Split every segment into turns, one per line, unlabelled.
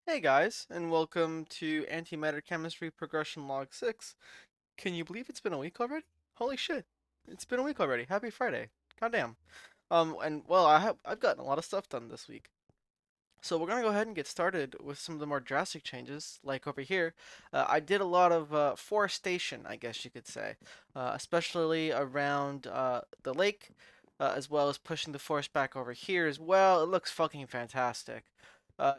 Hey guys, and welcome to Antimatter Chemistry Progression Log 6. Can you believe it's been a week already? Holy shit. It's been a week already. Happy Friday. Goddamn. And well, I've gotten a lot of stuff done this week. So we're gonna go ahead and get started with some of the more drastic changes, like over here. I did a lot of forestation, I guess you could say, especially around the lake, as well as pushing the forest back over here as well. It looks fucking fantastic.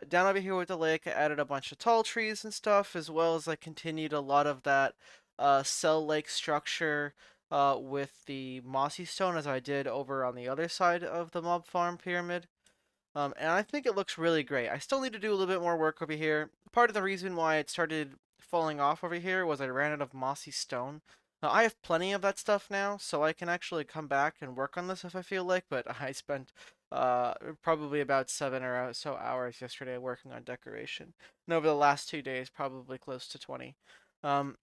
Down over here with the lake, I added a bunch of tall trees and stuff, as well as I continued a lot of that cell lake structure with the mossy stone as I did over on the other side of the mob farm pyramid. And I think it looks really great. I still need to do a little bit more work over here. Part of the reason why it started falling off over here was I ran out of mossy stone. I have plenty of that stuff now, so I can actually come back and work on this if I feel like, but I spent probably about 7 or so hours yesterday working on decoration. And over the last 2 days, probably close to 20. Um,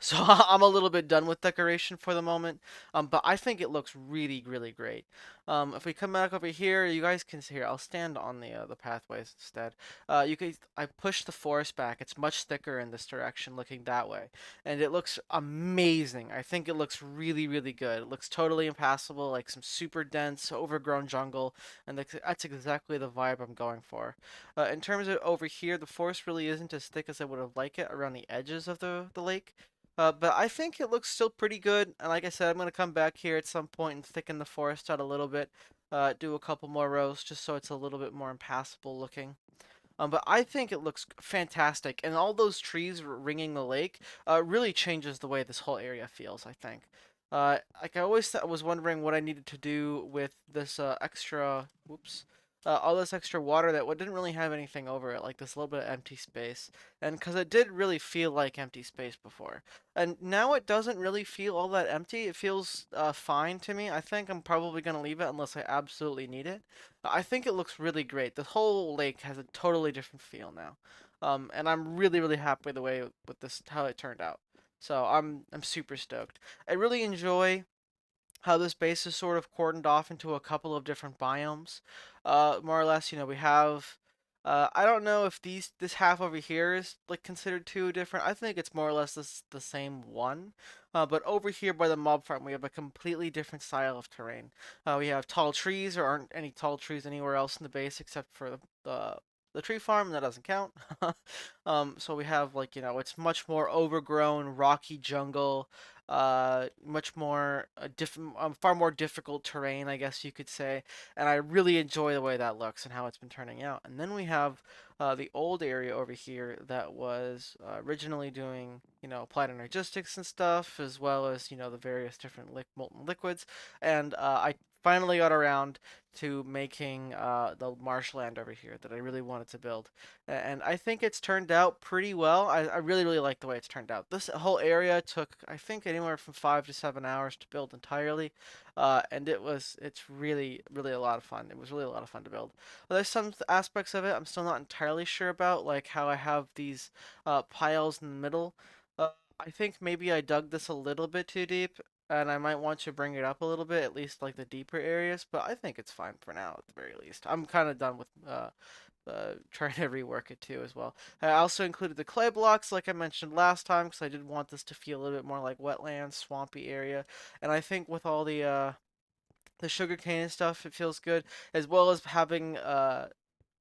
so I'm a little bit done with decoration for the moment, but I think it looks really, really great. If we come back over here, you guys can see here. I'll stand on the pathways instead. I push the forest back. It's much thicker in this direction, looking that way, and it looks amazing. I think it looks really, really good. It looks totally impassable, like some super dense, overgrown jungle, and that's exactly the vibe I'm going for. In terms of over here, the forest really isn't as thick as I would have liked it around the edges of the lake. But I think it looks still pretty good. And like I said, I'm going to come back here at some point and thicken the forest out a little bit. Do a couple more rows just so it's a little bit more impassable looking. But I think it looks fantastic. And all those trees ringing the lake really changes the way this whole area feels, I think. Like I always was wondering what I needed to do with this extra, whoops, all this extra water that didn't really have anything over it, like this little bit of empty space. And because it did really feel like empty space before. And now it doesn't really feel all that empty. It feels fine to me. I think I'm probably going to leave it unless I absolutely need it. I think it looks really great. The whole lake has a totally different feel now. And I'm really, really happy with the way with this how it turned out. So I'm super stoked. I really enjoy how this base is sort of cordoned off into a couple of different biomes. More or less, we have. I don't know if this half over here is like considered two different. I think it's more or less the same one. But over here by the mob farm, we have a completely different style of terrain. We have tall trees. There aren't any tall trees anywhere else in the base except for the tree farm, and that doesn't count. So we have like it's much more overgrown, rocky jungle, much more different, far more difficult terrain, I guess you could say. And I really enjoy the way that looks and how it's been turning out. And then we have the old area over here that was originally doing, applied energistics and stuff, as well as, the various different molten liquids. And I finally got around to making the marshland over here that I really wanted to build. And I think it's turned out pretty well. I really, really like the way it's turned out. This whole area took, I think, anywhere from 5 to 7 hours to build entirely. And it's really, really a lot of fun. It was really a lot of fun to build. But there's some aspects of it I'm still not entirely sure about, like how I have these piles in the middle. I think maybe I dug this a little bit too deep, and I might want to bring it up a little bit, at least like the deeper areas, but I think it's fine for now at the very least. I'm kind of done with trying to rework it too as well. I also included the clay blocks like I mentioned last time because I did want this to feel a little bit more like wetlands, swampy area, and I think with all the sugarcane and stuff, it feels good, as well as having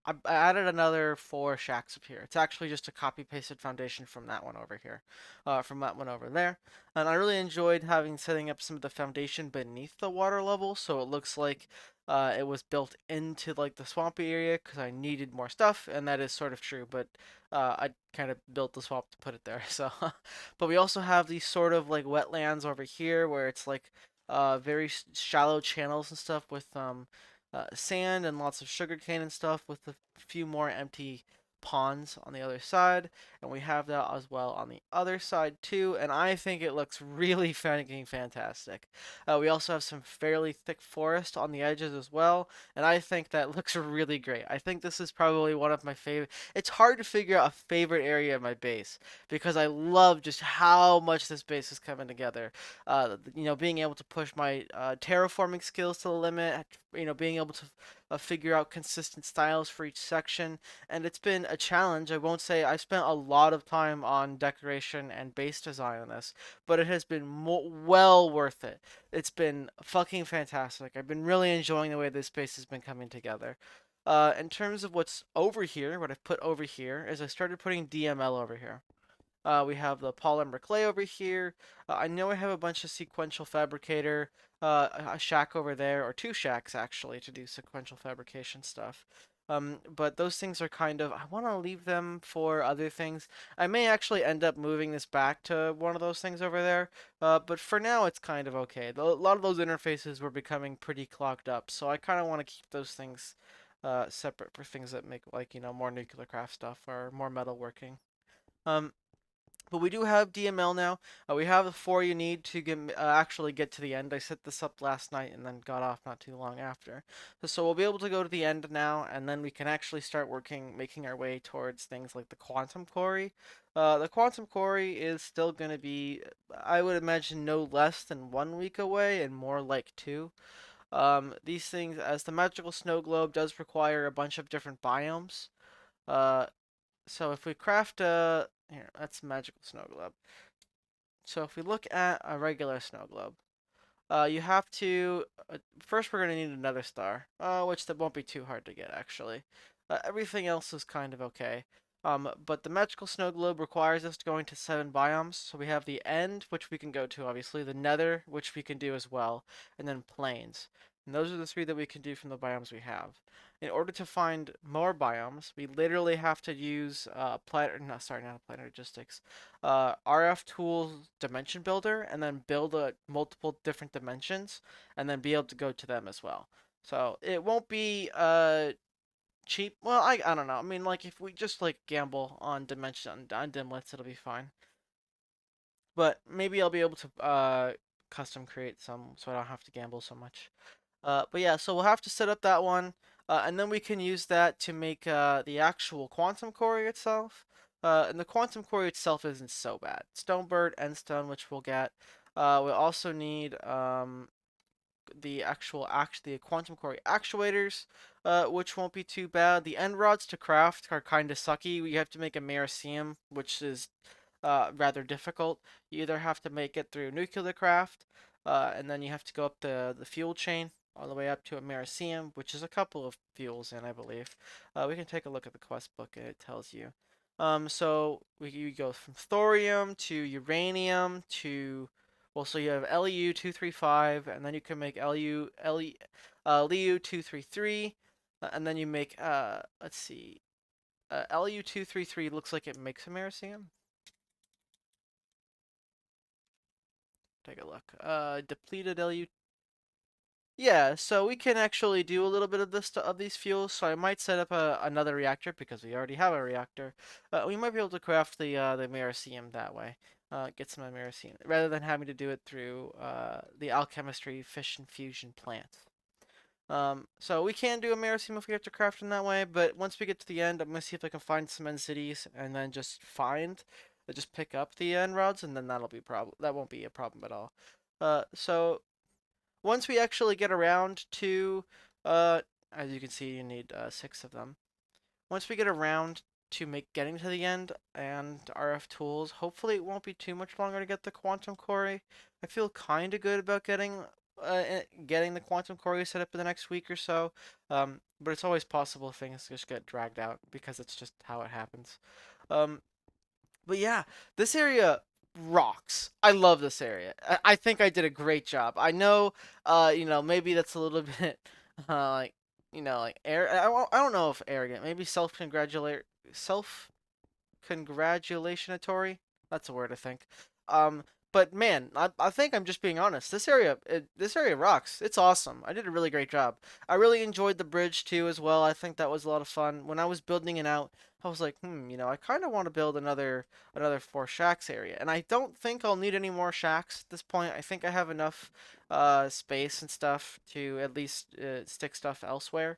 I added another 4 shacks up here. It's actually just a copy pasted foundation from that one over here, from that one over there. And I really enjoyed setting up some of the foundation beneath the water level, so it looks like it was built into like the swampy area because I needed more stuff, and that is sort of true. But I kind of built the swamp to put it there. So, but we also have these sort of like wetlands over here where it's like very shallow channels and stuff with sand and lots of sugarcane and stuff with a few more empty ponds on the other side, and we have that as well on the other side too, and I think it looks really fucking fantastic. We also have some fairly thick forest on the edges as well, and I think that looks really great. I think this is probably one of my favorite. It's hard to figure out a favorite area of my base because I love just how much this base is coming together. Being able to push my terraforming skills to the limit, being able to figure out consistent styles for each section, and it's been a challenge. I won't say I spent a lot of time on decoration and base design on this, but it has been well worth it. It's been fucking fantastic. I've been really enjoying the way this space has been coming together. In terms of what's over here, what I've put over here is I started putting DML over here. We have the polymer clay over here. I know I have a bunch of sequential fabricator, a shack over there, or two shacks actually to do sequential fabrication stuff. But those things are kind of, I want to leave them for other things. I may actually end up moving this back to one of those things over there, but for now it's kind of okay. A lot of those interfaces were becoming pretty clogged up, so I kind of want to keep those things separate for things that make like, more nuclear craft stuff or more metalworking. Um, but we do have DML now. We have the four you need to actually get to the end. I set this up last night and then got off not too long after. So we'll be able to go to the end now, and then we can actually start making our way towards things like the quantum quarry. The quantum quarry is still going to be, I would imagine, no less than 1 week away, and more like two. These things, as the magical snow globe does require a bunch of different biomes. Uh, so if we craft a here, that's magical snow globe. So if we look at a regular snow globe, you have to first we're gonna need another star, which that won't be too hard to get actually. Everything else is kind of okay. But the magical snow globe requires us to go into 7 biomes. So we have the end, which we can go to obviously, the nether, which we can do as well, and then plains. And those are the three that we can do from the biomes we have. In order to find more biomes, we literally have to use no, sorry, not planar logistics, RF tools dimension builder, and then build multiple different dimensions, and then be able to go to them as well. So it won't be cheap. Well, I don't know. I mean, like if we just like gamble on dimension on dimlets, it'll be fine. But maybe I'll be able to custom create some, so I don't have to gamble so much. But yeah, so we'll have to set up that one, and then we can use that to make the actual quantum core itself. And the quantum core itself isn't so bad. Stonebird, Endstone, which we'll get. We also need the quantum core actuators, which won't be too bad. The end rods to craft are kind of sucky. We have to make a Meracium, which is rather difficult. You either have to make it through nuclear craft, and then you have to go up the fuel chain all the way up to a Meracium, which is a couple of fuels in, I believe. We can take a look at the quest book and it tells you. So we go from thorium to uranium to, well, so you have Lu 235, and then you can make Lu 233, and then you make let's see, Lu 233 looks like it makes a Meracium. Take a look. Depleted Lu. Yeah, so we can actually do a little bit of this of these fuels. So I might set up another reactor because we already have a reactor. We might be able to craft the Meracium that way. Get some Meracium rather than having to do it through the alchemistry fission fusion plant. So we can do a Meracium if we have to craft in that way, but once we get to the end, I'm gonna see if I can find some end cities and then just pick up the end rods, and then that won't be a problem at all. So once we actually get around to, uh, as you can see, you need 6 of them. Once we get around to getting to the end and RF tools, hopefully it won't be too much longer to get the quantum core. I feel kind of good about getting the quantum core set up in the next week or so. But it's always possible things just get dragged out because it's just how it happens. Um, but yeah, this area rocks. I love this area. I think I did a great job. I know, maybe that's a little bit, like, like I don't know if arrogant. Maybe self congratulatory. That's a word, I think. Um, but man, I think I'm just being honest. This area rocks. It's awesome. I did a really great job. I really enjoyed the bridge too as well. I think that was a lot of fun. When I was building it out, I was like, I kind of want to build another 4 shacks area, and I don't think I'll need any more shacks at this point. I think I have enough space and stuff to at least stick stuff elsewhere.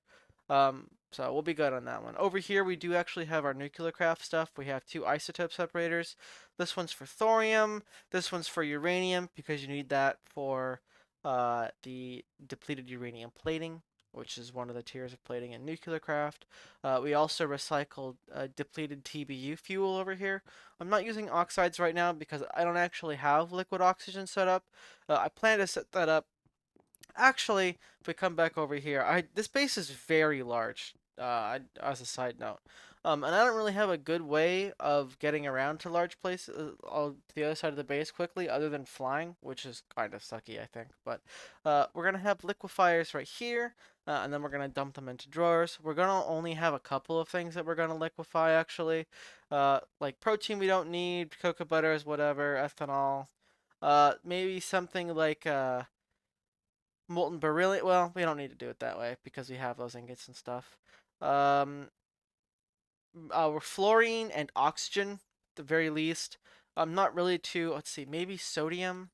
So we'll be good on that one. Over here, we do actually have our nuclear craft stuff. We have 2 isotope separators. This one's for thorium. This one's for uranium because you need that for the depleted uranium plating. which is one of the tiers of plating in nuclear craft. We also recycled depleted TBU fuel over here. I'm not using oxides right now because I don't actually have liquid oxygen set up. I plan to set that up. Actually, if we come back over here, this base is very large. As a side note, and I don't really have a good way of getting around to large places, to the other side of the base quickly, other than flying, which is kind of sucky, I think. But we're gonna have liquefiers right here, and then we're gonna dump them into drawers. We're gonna only have a couple of things that we're gonna liquefy, actually, like protein we don't need, cocoa butters, whatever, ethanol, maybe something like molten beryllium. Well, we don't need to do it that way because we have those ingots and stuff. Um, Fluorine and oxygen, at the very least. Not really too. Let's see, maybe sodium.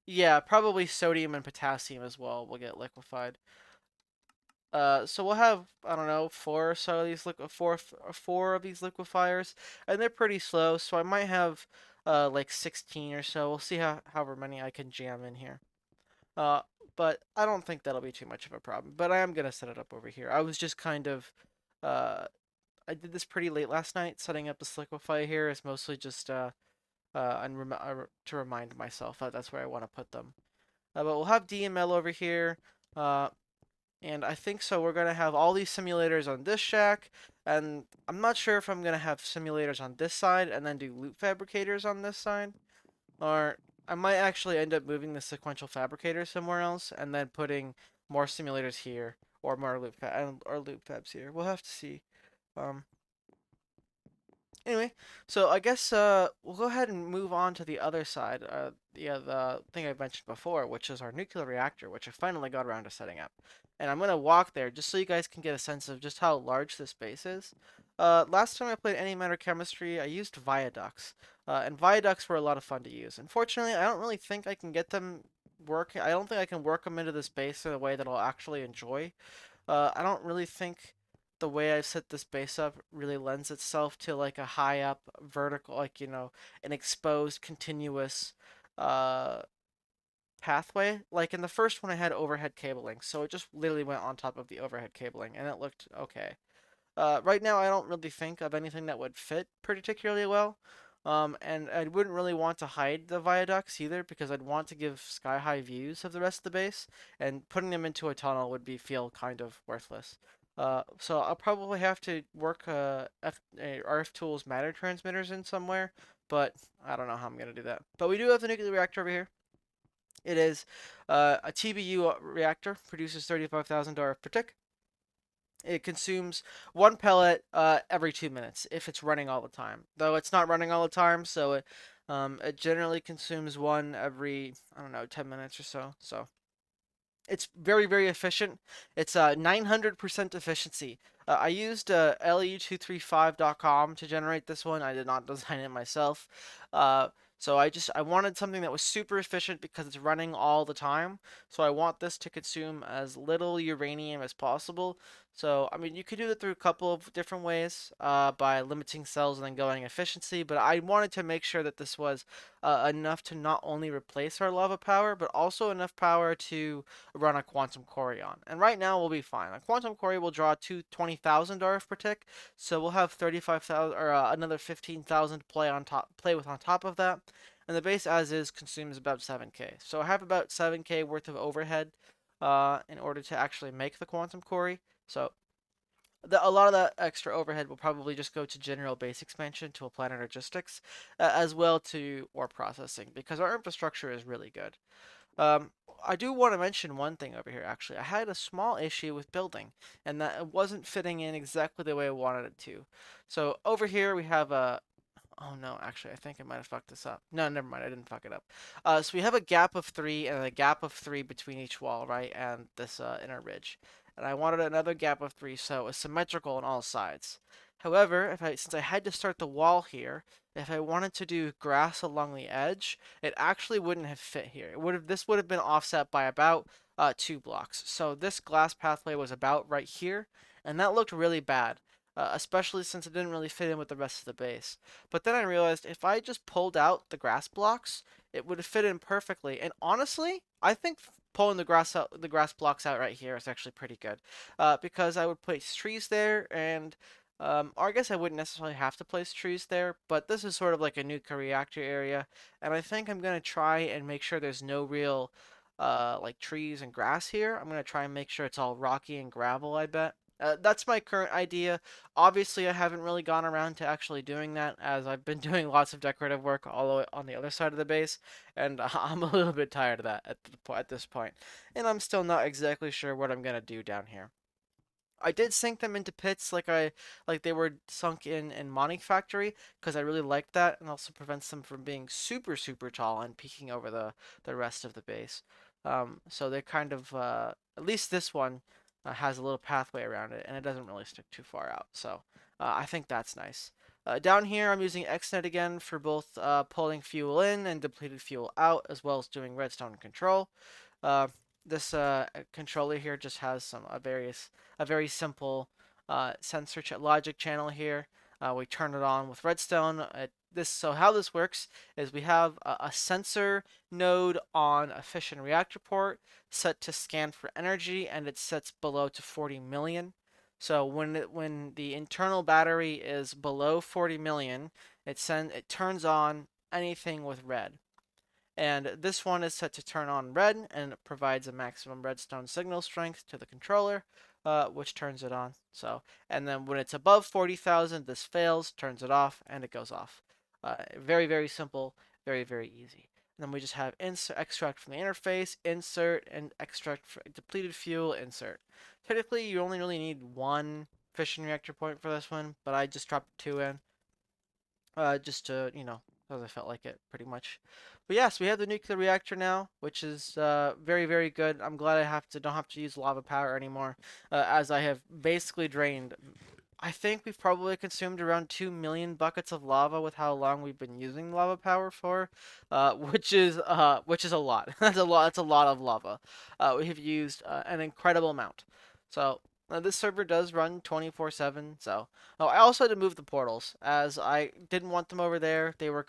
Yeah, probably sodium and potassium as well will get liquefied. So we'll have, I don't know, four or so of these four of these liquefiers, and they're pretty slow. So I might have like 16 or so. We'll see however many I can jam in here. Uh, but I don't think that'll be too much of a problem. But I am gonna set it up over here. I was just kind of, uh, I did this pretty late last night. Setting up this liquefy here is mostly just to remind myself that that's where I want to put them. But we'll have DML over here. Uh, and I think so. We're gonna have all these simulators on this shack, and I'm not sure if I'm gonna have simulators on this side and then do loop fabricators on this side. Or I might actually end up moving the sequential fabricator somewhere else and then putting more simulators here or more loop fabs here. We'll have to see. Um, Anyway, so I guess we'll go ahead and move on to the other side. The thing I mentioned before, which is our nuclear reactor, which I finally got around to setting up. And I'm gonna walk there just so you guys can get a sense of just how large this base is. Last time I played Antimatter chemistry, I used viaducts, and viaducts were a lot of fun to use. Unfortunately, I don't really think I can get them work. I don't think I can work them into this base in a way that I'll actually enjoy. I don't really think the way I've set this base up really lends itself to like a high up vertical, like, an exposed continuous uh pathway. Like in the first one I had overhead cabling, so it just literally went on top of the overhead cabling and it looked okay. Right now, I don't really think of anything that would fit particularly well. And I wouldn't really want to hide the viaducts either because I'd want to give sky high views of the rest of the base, and putting them into a tunnel would feel kind of worthless. So I'll probably have to work RF Tools matter transmitters in somewhere, but I don't know how I'm gonna do that. But we do have the nuclear reactor over here. It is a TBU reactor, produces 35,000 RF per tick. It consumes one pellet every 2 minutes if it's running all the time. Though it's not running all the time, so it generally consumes one every, I don't know, 10 minutes or so. So it's very, very efficient. It's 900% efficiency. I used le235.com to generate this one. I did not design it myself. So I wanted something that was super efficient because it's running all the time. So I want this to consume as little uranium as possible. So, I mean, you could do it through a couple of different ways by limiting cells and then going efficiency, but I wanted to make sure that this was enough to not only replace our lava power, but also enough power to run a quantum core on. And right now we'll be fine. A quantum core will draw 20,000 RF per tick, so we'll have 35,000 or another 15,000 play with on top of that. And the base as is consumes about 7k. So I have about 7k worth of overhead in order to actually make the quantum core. So a lot of that extra overhead will probably just go to general base expansion to a planet logistics, as well to ore processing because our infrastructure is really good. Um, I do want to mention one thing over here, actually. I had a small issue with building, and that it wasn't fitting in exactly the way I wanted it to. So over here we have a. Oh no, actually, I think I might have fucked this up. No, never mind, I didn't fuck it up. So we have a gap of 3 and a gap of 3 between each wall, right, and this inner ridge. And I wanted another gap of 3, so it was symmetrical on all sides. However, since I had to start the wall here, if I wanted to do grass along the edge, it actually wouldn't have fit here. This would have been offset by about 2 blocks. So this glass pathway was about right here, and that looked really bad, especially since it didn't really fit in with the rest of the base. But then I realized if I just pulled out the grass blocks, it would have fit in perfectly. And honestly, I think pulling the grass blocks out right here is actually pretty good, because I would place trees there, and or I guess I wouldn't necessarily have to place trees there, but this is sort of like a nuclear reactor area, and I think I'm gonna try and make sure there's no real like trees and grass here. I'm gonna try and make sure it's all rocky and gravel, I bet. That's my current idea. Obviously, I haven't really gone around to actually doing that, as I've been doing lots of decorative work all the way on the other side of the base, and I'm a little bit tired of that at this point. And I'm still not exactly sure what I'm gonna do down here. I did sink them into pits like they were sunk in Monique Factory, because I really liked that, and also prevents them from being super tall and peeking over the rest of the base. So they kind of at least this one has a little pathway around it, and it doesn't really stick too far out. So I think that's nice. Down here, I'm using XNet again for both pulling fuel in and depleted fuel out, as well as doing redstone control. Uh, this controller here just has a very simple sensor logic channel here. We turn it on with redstone. So how this works is we have a sensor node on a fission reactor port set to scan for energy, and it sets below to 40 million. So when the internal battery is below 40 million, it turns on anything with red. And this one is set to turn on red, and it provides a maximum redstone signal strength to the controller, which turns it on. And then when it's above 40,000, this fails, turns it off, and it goes off. Very simple, very easy. And then we just have insert, extract from the interface, insert, and extract for depleted fuel, insert. Technically, you only really need one fission reactor point for this one, but I just dropped two in, just to, because I felt like it pretty much. But yes, we have the nuclear reactor now, which is very good. I'm glad don't have to use lava power anymore, as I have basically drained. I think we've probably consumed around 2 million buckets of lava with how long we've been using lava power for, which is a lot. That's a lot. That's a lot of lava. We have used an incredible amount. So this server does run 24/7. So I also had to move the portals, as I didn't want them over there. They were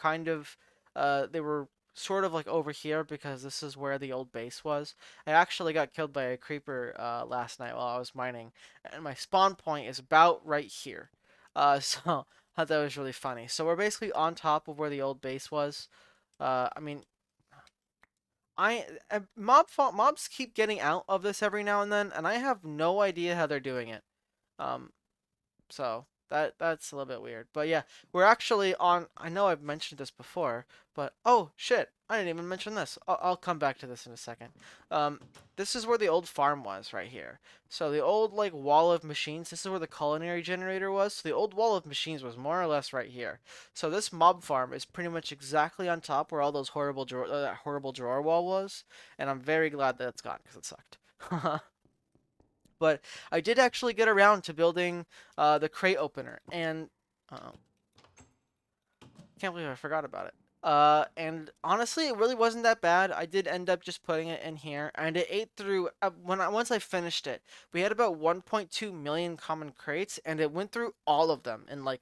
they were sort of like over here, because this is where the old base was. I actually got killed by a creeper last night while I was mining, and my spawn point is about right here. So I thought that was really funny. So we're basically on top of where the old base was. I mean, mobs keep getting out of this every now and then, and I have no idea how they're doing it. Um, so that's a little bit weird. But yeah, we're actually on. I know I've mentioned this before, but oh shit, I didn't even mention this. I'll come back to this in a second. Um, this is where the old farm was right here. So the old like wall of machines. This is where the culinary generator was. So the old wall of machines was more or less right here. So this mob farm is pretty much exactly on top where all those that horrible drawer wall was, and I'm very glad that it's gone because it sucked. But I did actually get around to building the crate opener, and uh, can't believe I forgot about it. And honestly, it really wasn't that bad. I did end up just putting it in here, and it ate through. Once I finished it, we had about 1.2 million common crates, and it went through all of them in like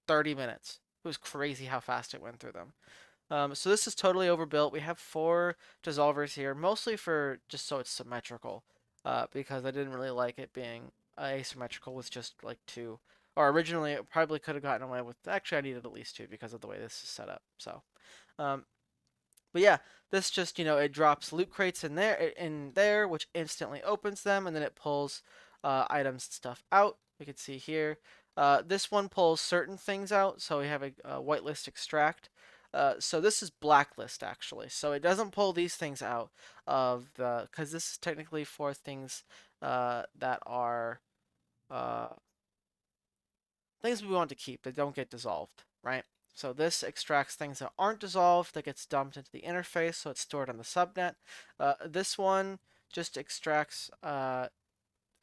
30 minutes. It was crazy how fast it went through them. So this is totally overbuilt. We have 4 dissolvers here, mostly for just so it's symmetrical, because I didn't really like it being asymmetrical with just like 2. Or originally, it probably could have gotten away with. Actually, I needed at least 2 because of the way this is set up. So, um, but yeah, this just it drops loot crates in there, which instantly opens them, and then it pulls items and stuff out. We can see here. This one pulls certain things out, so we have a whitelist extract. So this is blacklist actually. So it doesn't pull these things out of the because this is technically for things that are uh, things we want to keep that don't get dissolved, right? So this extracts things that aren't dissolved, that gets dumped into the interface, so it's stored on the subnet. This one just extracts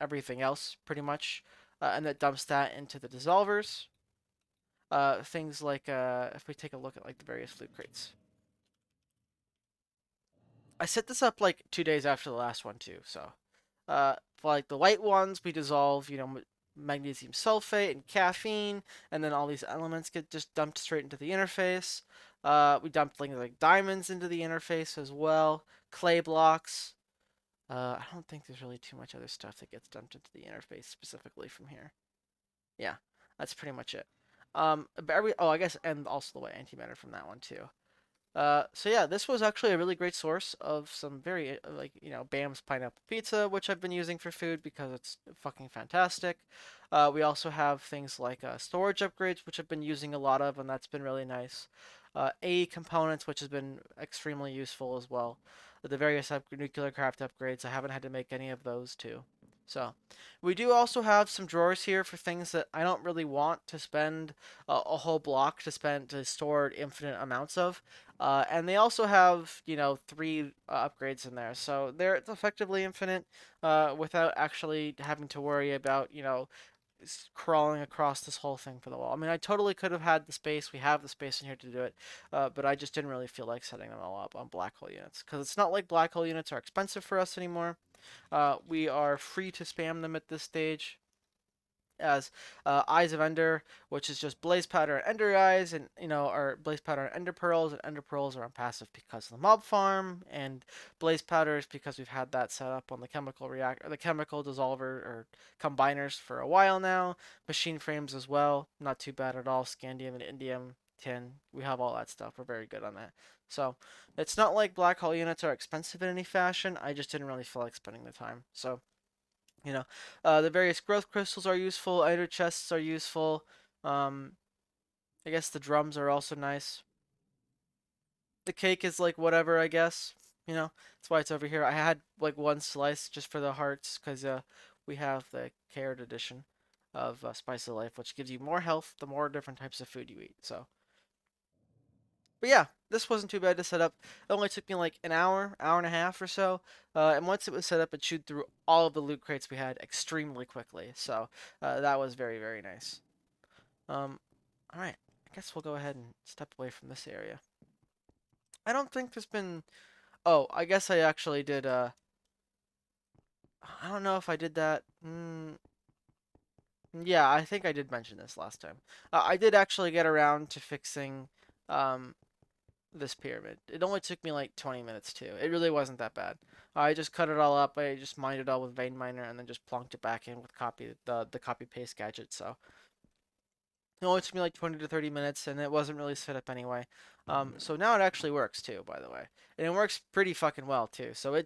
everything else pretty much, and it dumps that into the dissolvers. Things like if we take a look at like the various loot crates. I set this up like 2 days after the last one too, so for like the light ones, we dissolve, magnesium sulfate and caffeine, and then all these elements get just dumped straight into the interface. We dumped things like diamonds into the interface as well, clay blocks. I don't think there's really too much other stuff that gets dumped into the interface specifically from here. Yeah, that's pretty much it. But oh, I guess, and also the white antimatter from that one too. So yeah, this was actually a really great source of some very like Bam's pineapple pizza, which I've been using for food because it's fucking fantastic. We also have things like storage upgrades, which I've been using a lot of, and that's been really nice. AE components, which has been extremely useful as well. The various nuclear craft upgrades, I haven't had to make any of those too. So, we do also have some drawers here for things that I don't really want to spend a whole block to store infinite amounts of. And they also have, three upgrades in there. So they're effectively infinite without actually having to worry about, crawling across this whole thing for the wall. I mean, I totally could have had the space. We have the space in here to do it. But I just didn't really feel like setting them all up on black hole units. Because it's not like black hole units are expensive for us anymore. We are free to spam them at this stage as Eyes of Ender, which is just Blaze Powder and Ender Eyes, and are Blaze Powder and Ender Pearls are on passive because of the mob farm, and Blaze Powder is because we've had that set up on the chemical reactor, the chemical dissolver or combiners for a while now. Machine frames as well, not too bad at all. Scandium and Indium tin, we have all that stuff. We're very good on that. So it's not like black hole units are expensive in any fashion. I just didn't really feel like spending the time. So you know, the various growth crystals are useful. Iter chests are useful. Um, I guess the drums are also nice. The cake is like whatever, I guess. That's why it's over here. I had like one slice just for the hearts because we have the carrot edition of Spice of Life, which gives you more health the more different types of food you eat. So, but yeah, this wasn't too bad to set up. It only took me like an hour, hour and a half or so. And once it was set up, it chewed through all of the loot crates we had extremely quickly. So that was very, very nice. All right, I guess we'll go ahead and step away from this area. I don't think there's been. Oh, I guess I actually did. I don't know if I did that. Yeah, I think I did mention this last time. I did actually get around to fixing um, this pyramid. It only took me like 20 minutes too. It really wasn't that bad. I just cut it all up. I just mined it all with vein miner and then just plonked it back in with the copy paste gadget. So it only took me like 20 to 30 minutes and it wasn't really set up anyway. So now it actually works too, by the way, and it works pretty fucking well too. So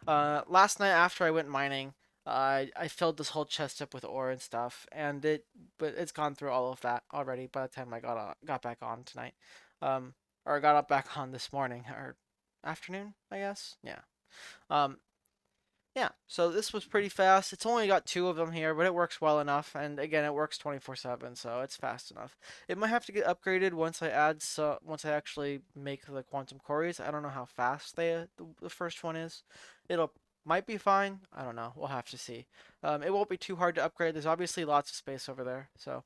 last night after I went mining, I filled this whole chest up with ore and stuff, but it's gone through all of that already by the time I got back on tonight, um, or got up back on this morning or afternoon, I guess. Yeah. Um, yeah. So this was pretty fast. It's only got two of them here, but it works well enough, and again, it works 24/7, so it's fast enough. It might have to get upgraded once I actually make the quantum quarries. I don't know how fast the first one is. It'll might be fine. I don't know. We'll have to see. It won't be too hard to upgrade. There's obviously lots of space over there, so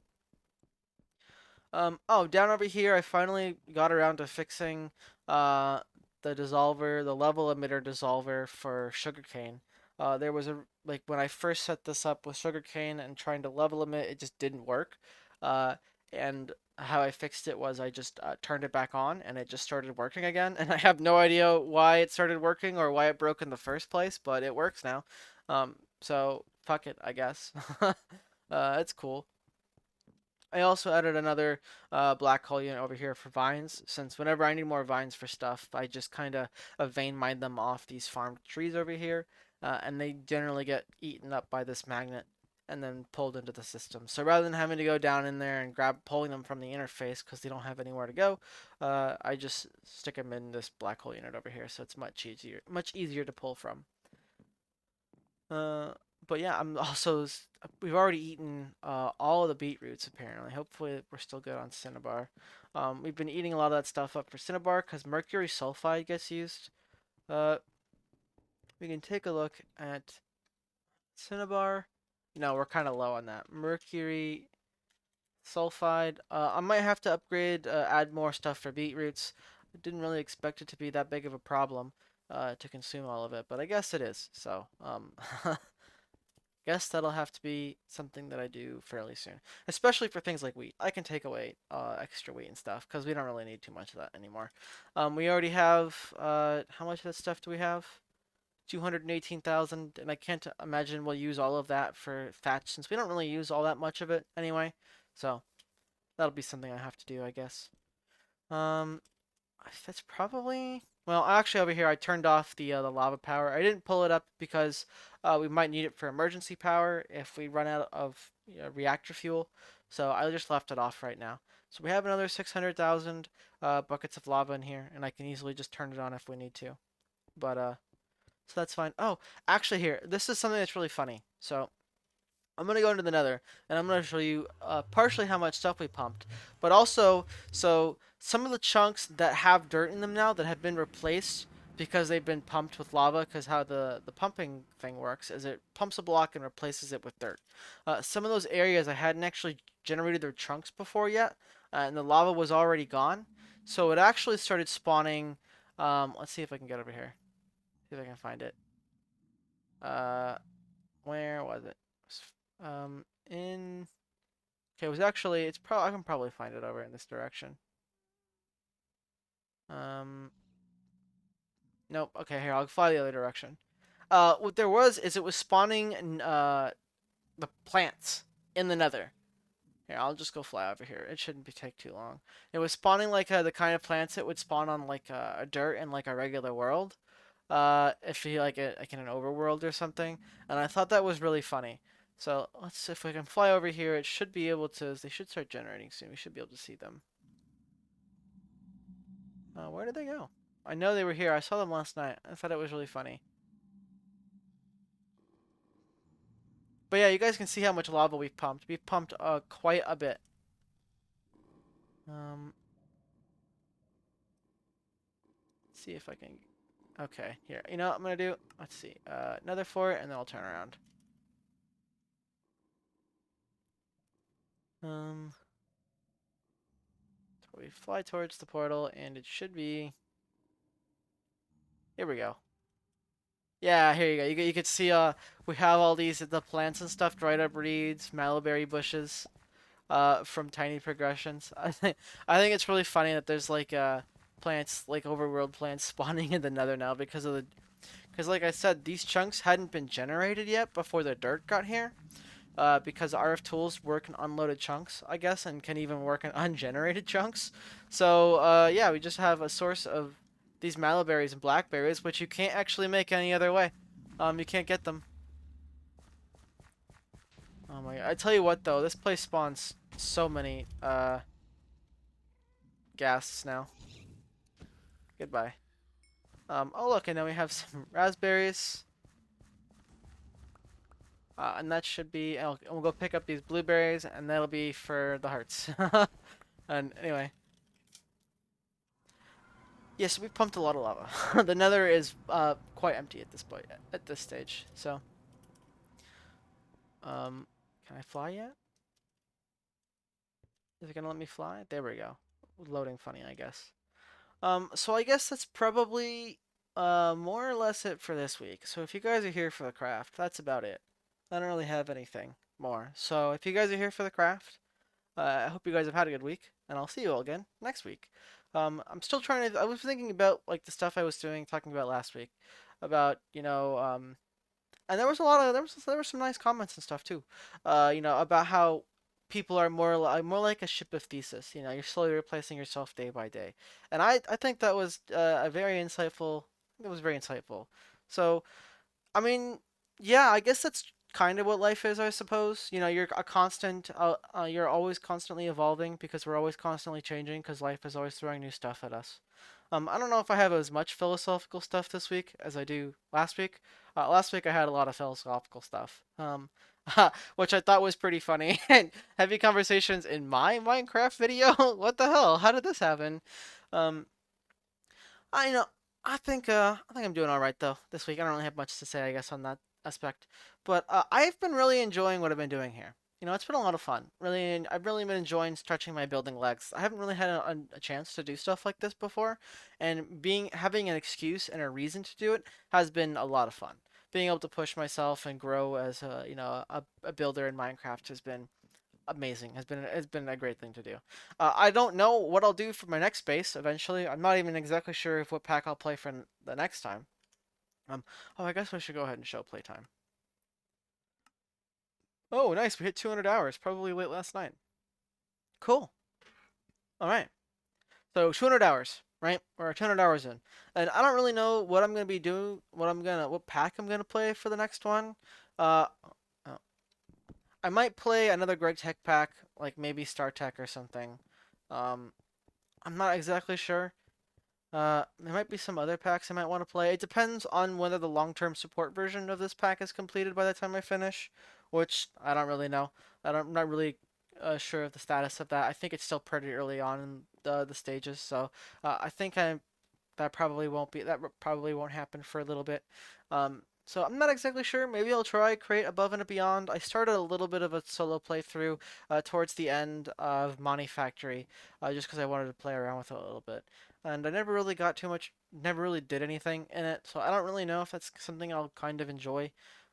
oh, down over here, I finally got around to fixing uh, the level emitter dissolver for sugarcane. There was like when I first set this up with sugarcane and trying to level emit, it just didn't work. Uh, and how I fixed it was I just turned it back on and it just started working again. And I have no idea why it started working or why it broke in the first place, but it works now. So fuck it, I guess. It's cool. I also added another black hole unit over here for vines, since whenever I need more vines for stuff, I just kind of vein mine them off these farmed trees over here, and they generally get eaten up by this magnet and then pulled into the system. So rather than having to go down in there and pulling them from the interface because they don't have anywhere to go, I just stick them in this black hole unit over here, so it's much easier to pull from. Uh, but yeah, we've already eaten all of the beetroots apparently. Hopefully we're still good on Cinnabar. We've been eating a lot of that stuff up for Cinnabar because mercury sulfide gets used. Uh, we can take a look at Cinnabar. No, we're kind of low on that. Mercury sulfide. I might have to add more stuff for beetroots. I didn't really expect it to be that big of a problem to consume all of it, but I guess it is. So, guess that'll have to be something that I do fairly soon, especially for things like wheat. I can take away extra wheat and stuff because we don't really need too much of that anymore. We already have how much of that stuff do we have? 218,000, and I can't imagine we'll use all of that for thatch since we don't really use all that much of it anyway. So that'll be something I have to do, I guess. Um, that's probably well. Actually, over here I turned off the lava power. I didn't pull it up because we might need it for emergency power if we run out of reactor fuel. So I just left it off right now. So we have another 600,000 buckets of lava in here, and I can easily just turn it on if we need to. But so that's fine. Oh, actually, here, this is something that's really funny. So I'm gonna go into the Nether, and I'm gonna show you partially how much stuff we pumped, but also so some of the chunks that have dirt in them now that have been replaced because they've been pumped with lava. Because how the pumping thing works is it pumps a block and replaces it with dirt. Some of those areas I hadn't actually generated their chunks before yet, and the lava was already gone, so it actually started spawning. Let's see if I can get over here. See if I can find it. Uh, where was it? In okay, it was actually it's probably I can probably find it over in this direction. Um, nope. Okay, here I'll fly the other direction. What there was is it was spawning the plants in the Nether. Here, I'll just go fly over here. It shouldn't be take too long. It was spawning like the kind of plants that would spawn on like a dirt in like a regular world. If you like in an overworld or something, and I thought that was really funny. So let's see if we can fly over here. It should be able to. They should start generating soon. We should be able to see them. Where did they go? I know they were here. I saw them last night. I thought it was really funny. But yeah, you guys can see how much lava we've pumped. We've pumped quite a bit. Um, let's see if I can. Okay, here. You know what I'm gonna do? Let's see. Another fort, and then I'll turn around. Um, so we fly towards the portal, and it should be. Here we go. Yeah, here you go. You could see we have all these the plants and stuff, dried up reeds, mallowberry bushes, from tiny progressions. I think it's really funny that there's like plants like overworld plants spawning in the Nether now because like I said, these chunks hadn't been generated yet before the dirt got here. Because RF tools work in unloaded chunks, I guess, and can even work in ungenerated chunks. So yeah, we just have a source of these mallowberries and blackberries, which you can't actually make any other way. You can't get them. Oh my god! I tell you what, though, this place spawns so many ghasts now. Goodbye. Oh look, and then we have some raspberries. And that should be. And we'll go pick up these blueberries, and that'll be for the hearts. And anyway. Yes, we pumped a lot of lava. The Nether is quite empty at this point, at this stage. So, um, can I fly yet? Is it gonna let me fly? There we go. Loading funny, I guess. So I guess that's probably more or less it for this week. So if you guys are here for the craft, that's about it. I don't really have anything more. So if you guys are here for the craft, I hope you guys have had a good week, and I'll see you all again next week. I'm still trying to. I was thinking about like the stuff I was talking about last week, about and there was a lot of there were some nice comments and stuff too, about how people are more like a ship of thesis. You're slowly replacing yourself day by day, and I think that was a very insightful. It was very insightful. So I mean, yeah, I guess that's kind of what life is, I suppose. You're always constantly evolving because we're always constantly changing because life is always throwing new stuff at us. I don't know if I have as much philosophical stuff this week as I do last week. Last week I had a lot of philosophical stuff, which I thought was pretty funny. And heavy conversations in my Minecraft video. What the hell? How did this happen? Um, I you know I think I'm doing all right though this week. I don't really have much to say, I guess, on that aspect. But I've been really enjoying what I've been doing here. It's been a lot of fun. Really, I've really been enjoying stretching my building legs. I haven't really had a chance to do stuff like this before, and being having an excuse and a reason to do it has been a lot of fun. Being able to push myself and grow as a builder in Minecraft has been amazing. Has been a great thing to do. I don't know what I'll do for my next base eventually. I'm not even exactly sure if what pack I'll play for the next time. Um, oh, I guess I should go ahead and show playtime. Oh, nice. We hit 200 hours, probably late last night. Cool. All right. So 200 hours, right? We're 200 hours in, and I don't really know what I'm gonna be doing, what pack I'm gonna play for the next one. Uh, oh, I might play another Greg Tech pack, like maybe Star Tech or something. Um, I'm not exactly sure. There might be some other packs I might want to play. It depends on whether the long-term support version of this pack is completed by the time I finish, which I don't really know. I'm not really sure of the status of that. I think it's still pretty early on in the stages, so I think that probably won't happen for a little bit. So I'm not exactly sure. Maybe I'll try create Above and Beyond. I started a little bit of a solo playthrough towards the end of Money Factory, just because I wanted to play around with it a little bit, and I never really got too much, never really did anything in it. So I don't really know if that's something I'll kind of enjoy.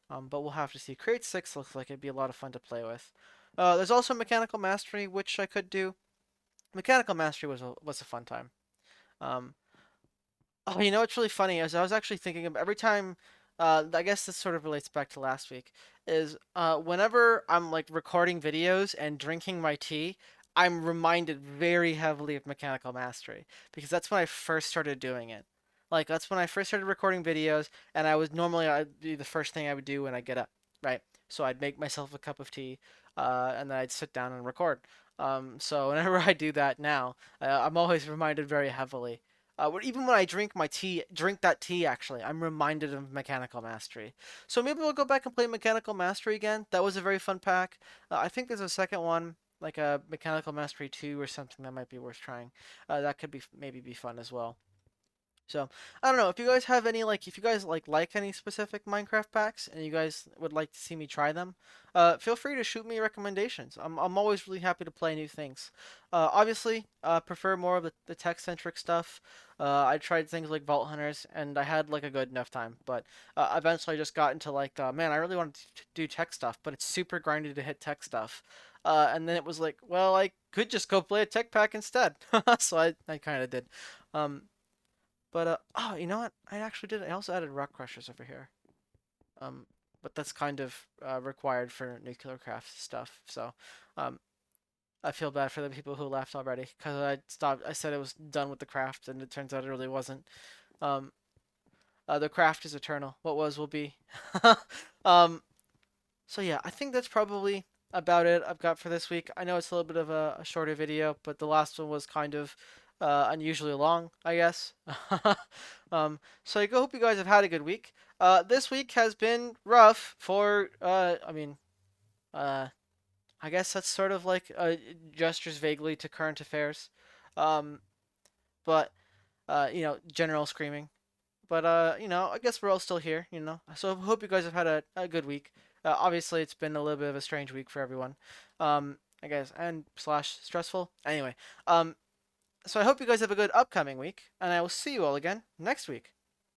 But we'll have to see. Create 6 looks like it'd be a lot of fun to play with. There's also Mechanical Mastery, which I could do. Mechanical Mastery was a fun time. Um, Oh, you know what's really funny is I was actually thinking of every time. I guess this sort of relates back to last week. Is whenever I'm like recording videos and drinking my tea, I'm reminded very heavily of Mechanical Mastery because that's when I first started doing it. Like that's when I first started recording videos, and I'd be the first thing I would do when I get up, right? So I'd make myself a cup of tea, and then I'd sit down and record. So whenever I do that now, I'm always reminded very heavily even when I drink that tea actually, I'm reminded of Mechanical Mastery. So maybe we'll go back and play Mechanical Mastery again. That was a very fun pack. I think there's a second one, like a Mechanical Mastery 2 or something that might be worth trying. That could be maybe be fun as well. So I don't know if you guys have any if you guys like any specific Minecraft packs and you guys would like to see me try them, feel free to shoot me recommendations. I'm always really happy to play new things. Obviously, prefer more of the tech centric stuff. I tried things like Vault Hunters and I had like a good enough time, but eventually I just got into man, I really wanted to do tech stuff, but it's super grindy to hit tech stuff. And then it was like, well, I could just go play a tech pack instead. So I kind of did. Um, but oh, you know what? I actually did. I also added rock crushers over here. Um, but that's kind of required for nuclear craft stuff. So, um, I feel bad for the people who left already because I stopped. I said it was done with the craft, and it turns out it really wasn't. Um, the craft is eternal. What was will be. um, so yeah, I think that's probably about it I've got for this week. I know it's a little bit of a shorter video, but the last one was kind of unusually long, I guess. So I hope you guys have had a good week. This week has been rough for, uh, I guess that's sort of like gestures vaguely to current affairs. Um, but, general screaming. But I guess we're all still here. So I hope you guys have had a good week. Obviously, it's been a little bit of a strange week for everyone. I guess and slash stressful. Anyway, so I hope you guys have a good upcoming week, and I will see you all again next week.